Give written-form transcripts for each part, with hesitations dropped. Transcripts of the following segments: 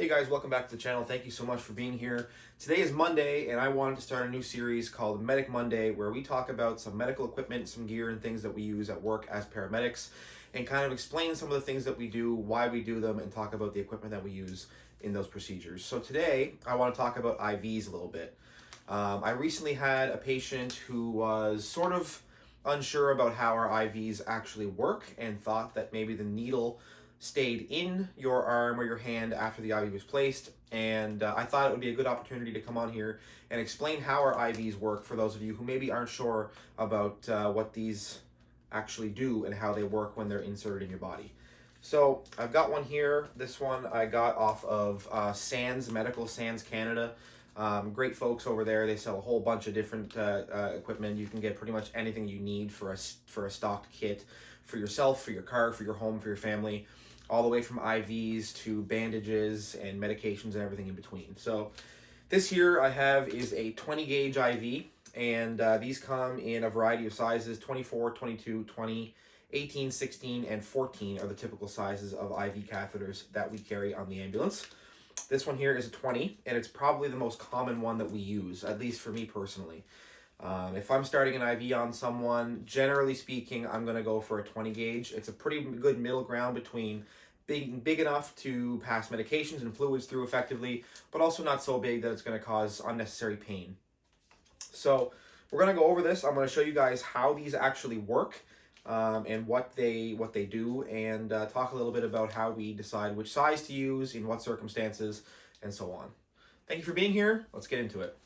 Hey guys, welcome back to the channel. Thank you so much for being here. Today is Monday, and I wanted to start a new series called Medic Monday, where we talk about some medical equipment, some gear, and things that we use at work as paramedics, and kind of explain some of the things that we do, why we do them, and talk about the equipment that we use in those procedures. So today, I want to talk about IVs a little bit. I recently had a patient who was sort of unsure about how our IVs actually work and thought that maybe the needle stayed in your arm or your hand after the IV was placed, and I thought it would be a good opportunity to come on here and explain how our IVs work for those of you who maybe aren't sure about what these actually do and how they work when they're inserted in your body. So I've got one here. This one I got off of Sands Medical, Sands Canada. Great folks over there. They sell a whole bunch of different equipment. You can get pretty much anything you need for a stocked kit for yourself, for your car, for your home, for your family, all the way from IVs to bandages and medications and everything in between. So this here I have is a 20 gauge IV, and these come in a variety of sizes: 24, 22, 20, 18, 16, and 14 are the typical sizes of IV catheters that we carry on the ambulance. This one here is a 20, and it's probably the most common one that we use, at least for me personally. If I'm starting an IV on someone, generally speaking, I'm going to go for a 20 gauge. It's a pretty good middle ground between big enough to pass medications and fluids through effectively, but also not so big that it's going to cause unnecessary pain. So we're going to go over this. I'm going to show you guys how these actually work, and what they do, and talk a little bit about how we decide which size to use, in what circumstances, and so on. Thank you for being here. Let's get into it.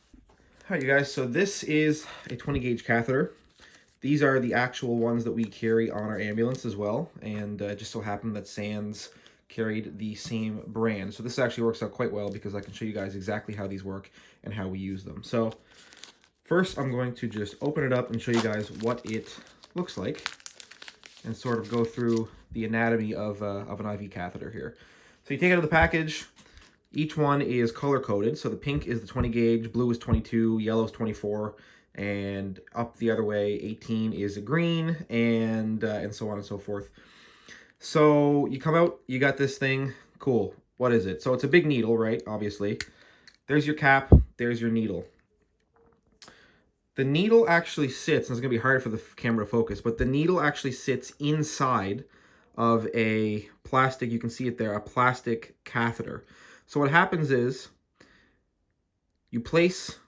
All right, you guys, so this is a 20 gauge catheter. These are the actual ones that we carry on our ambulance as well, and it just so happened that Sands carried the same brand. So this actually works out quite well because I can show you guys exactly how these work and how we use them. So first, I'm going to just open it up and show you guys what it looks like and sort of go through the anatomy of an IV catheter here. So you take it out of the package. Each one is color-coded. So the pink is the 20 gauge, blue is 22, yellow is 24, and up the other way, 18 is a green, and so on and so forth. So you come out, you got this thing. Cool. What is it? So it's a big needle, right? Obviously. There's your cap. There's your needle. The needle actually sits, and it's going to be hard for the camera to focus, but the needle actually sits inside of a plastic, you can see it there, a plastic catheter. So what happens is you place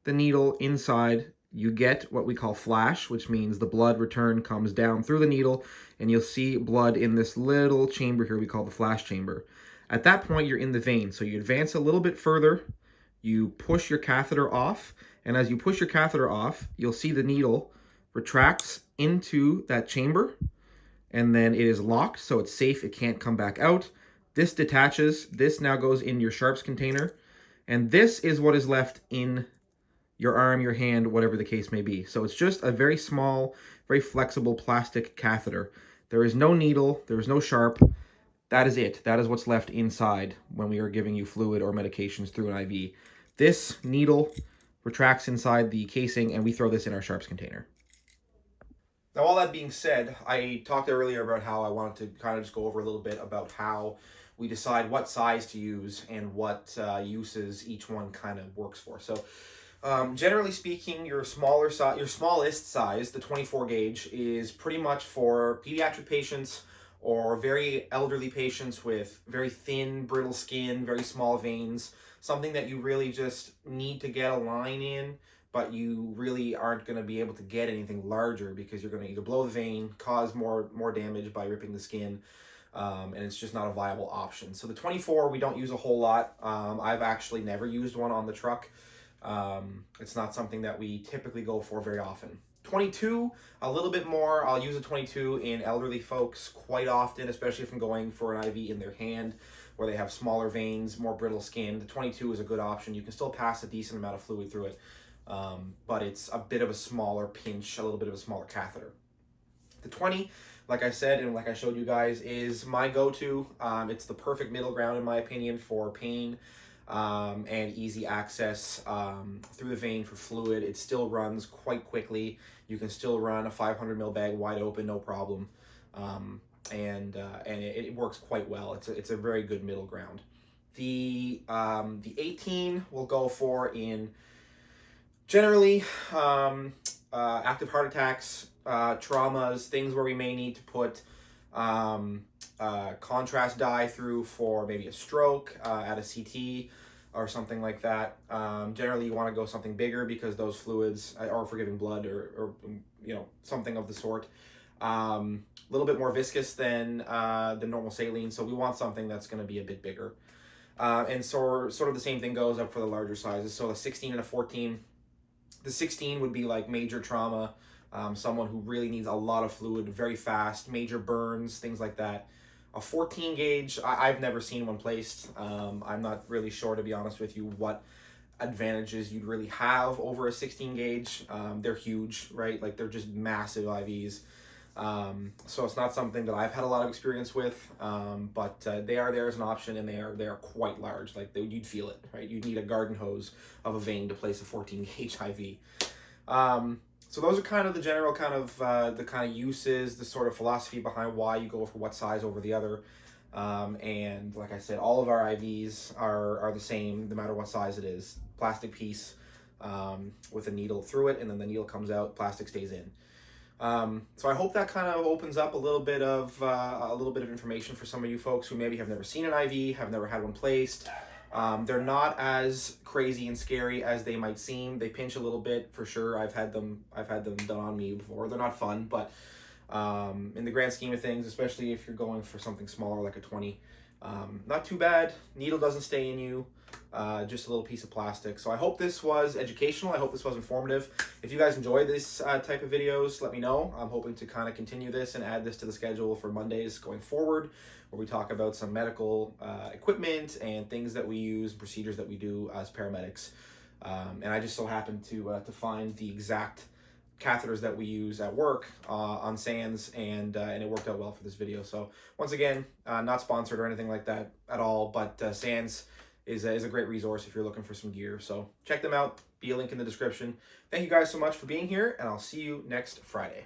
the needle inside, you get what we call flash, which means the blood return comes down through the needle, and you'll see blood in this little chamber here we call the flash chamber. At that point, you're in the vein. So you advance a little bit further, you push your catheter off, and as you push your catheter off, you'll see the needle retracts into that chamber, and then it is locked, so it's safe, it can't come back out. This detaches, this now goes in your sharps container, and this is what is left in your arm, your hand, whatever the case may be. So it's just a very small, very flexible plastic catheter. There is no needle, there is no sharp. That is it. That is what's left inside when we are giving you fluid or medications through an IV. This needle retracts inside the casing, and we throw this in our sharps container. Now, all that being said, I talked earlier about how I wanted to kind of just go over a little bit about how we decide what size to use and what uses each one kind of works for. So generally speaking, your smallest size, the 24 gauge, is pretty much for pediatric patients or very elderly patients with very thin, brittle skin, very small veins, something that you really just need to get a line in, but you really aren't going to be able to get anything larger because you're going to either blow the vein, cause more damage by ripping the skin, and it's just not a viable option. So the 24 we don't use a whole lot. I've actually never used one on the truck. It's not something that we typically go for very often. 22, a little bit more. I'll use a 22 in elderly folks quite often, especially if I'm going for an IV in their hand where they have smaller veins, more brittle skin. The 22 is a good option. You can still pass a decent amount of fluid through it, but it's a bit of a smaller pinch, a little bit of a smaller catheter. The 20, like I said, and like I showed you guys, is my go-to. It's the perfect middle ground, in my opinion, for pain and easy access through the vein for fluid. It still runs quite quickly. You can still run a 500 ml bag wide open, no problem. And it works quite well. It's a very good middle ground. The 18 will go for in generally active heart attacks, traumas, things where we may need to put contrast dye through for maybe a stroke at a CT or something like that. Generally, you want to go something bigger because those fluids, or for giving blood or something of the sort, a little bit more viscous than the normal saline. So we want something that's going to be a bit bigger. And so sort of the same thing goes up for the larger sizes. So a 16 and a 14. The 16 would be like major trauma, someone who really needs a lot of fluid very fast, major burns, things like that. A 14 gauge, I've never seen one placed. I'm not really sure, to be honest with you, what advantages you'd really have over a 16 gauge. They're huge, right? Like, they're just massive IVs. So it's not something that I've had a lot of experience with, but they are there as an option, and they are quite large. Like, you'd feel it, right? You'd need a garden hose of a vein to place a 14 gauge IV. So those are kind of the general kind of uses, the sort of philosophy behind why you go for what size over the other. And like I said, all of our IVs are the same, no matter what size it is. Plastic piece with a needle through it, and then the needle comes out, plastic stays in. So I hope that kind of opens up a little bit of information for some of you folks who maybe have never seen an IV, have never had one placed. They're not as crazy and scary as they might seem. They pinch a little bit for sure. I've had them done on me before. They're not fun, but in the grand scheme of things, especially if you're going for something smaller like a 20, not too bad. Needle doesn't stay in you. Just a little piece of plastic. So I hope this was educational. I hope this was informative. If you guys enjoy this type of videos, let me know. I'm hoping to kind of continue this and add this to the schedule for Mondays going forward, where we talk about some medical equipment and things that we use, procedures that we do as paramedics. And I just so happened to find the exact catheters that we use at work on SANS, and it worked out well for this video. So once again, not sponsored or anything like that at all, but SANS is a great resource if you're looking for some gear. So check them out. Be a link in the description. Thank you guys so much for being here, and I'll see you next Friday.